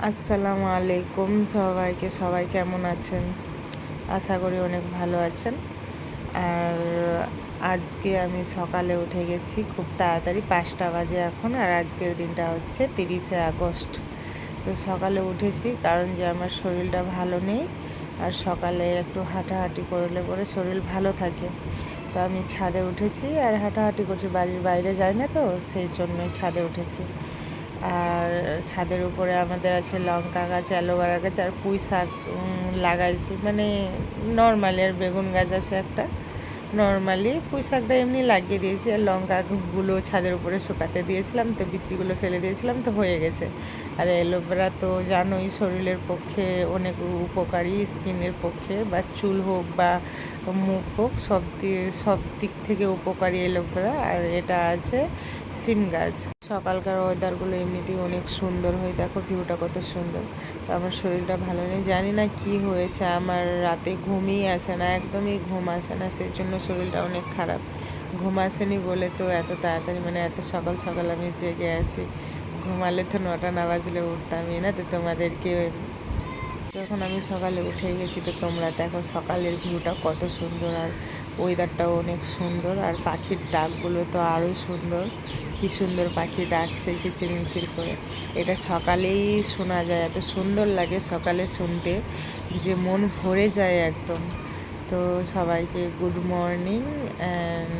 আসসালামু আলাইকুম সবাইকে। সবাই কেমন আছেন? আশা করি অনেক ভালো আছেন। আর আজকে আমি সকালে উঠে গেছি খুব তাড়াতাড়ি, 5টা বাজে এখন। আর আজকের দিনটা হচ্ছে 30শে আগস্ট। তো সকালে উঠেছি কারণ যে আমার শরীরটা ভালো নেই, আর সকালে একটু হাঁটাহাঁটি করলে পরে শরীর ভালো থাকে। তো আমি ছাদে উঠেছি আর হাঁটাহাঁটি করছি, বাড়ির বাইরে যাই না, তো সেই জন্যই ছাদে উঠেছি। আর ছাদের উপরে আমাদের আছে লঙ্কা গাছ, অ্যালোভেরা গাছ আর পুঁই শাক লাগাইছি, মানে নর্মালি। আর বেগুন গাছ আছে একটা, নর্মালি। পুঁই শাকটা এমনি লাগিয়ে দিয়েছি, আর লঙ্কাগুলো ছাদের উপরে শুকাতে দিয়েছিলাম, তো বিচিগুলো ফেলে দিয়েছিলাম, তো হয়ে গেছে। আর অ্যালোভেরা তো জানোই শরীরের পক্ষে অনেক উপকারী, স্কিনের পক্ষে, বা চুল হোক বা মুখ হোক, সব দিক থেকে উপকারী অ্যালোভেরা। আর এটা আছে সিম গাছ। সকালকার ওয়েদারগুলো এমনিতেই অনেক সুন্দর হয়, দেখো ভিউটা কত সুন্দর। তো আমার শরীরটা ভালো নেই, জানি না কি হয়েছে, আমার রাতে ঘুমই আসে না, একদমই ঘুম আসে না, সেই জন্য শরীরটা অনেক খারাপ। ঘুম আসেনি বলে তো এত তাড়াতাড়ি, মানে এত সকাল সকাল আমি জেগে আছি। ঘুমালে তো 9টা না বাজলে উঠতামই না। তো তোমাদেরকে, যখন আমি সকালে উঠে গেছি, তো তোমরা দেখো সকালের ভিউটা কত সুন্দর, আর ওয়েদারটাও অনেক সুন্দর, আর পাখির ডাকগুলো তো আরও সুন্দর। কি সুন্দর পাখি ডাকছে কিচিরমিচির করে, এটা সকালেই শোনা যায়, এত সুন্দর লাগে সকালে শুনতে যে মন ভরে যায় একদম। তো সবাইকে গুড মর্নিং অ্যান্ড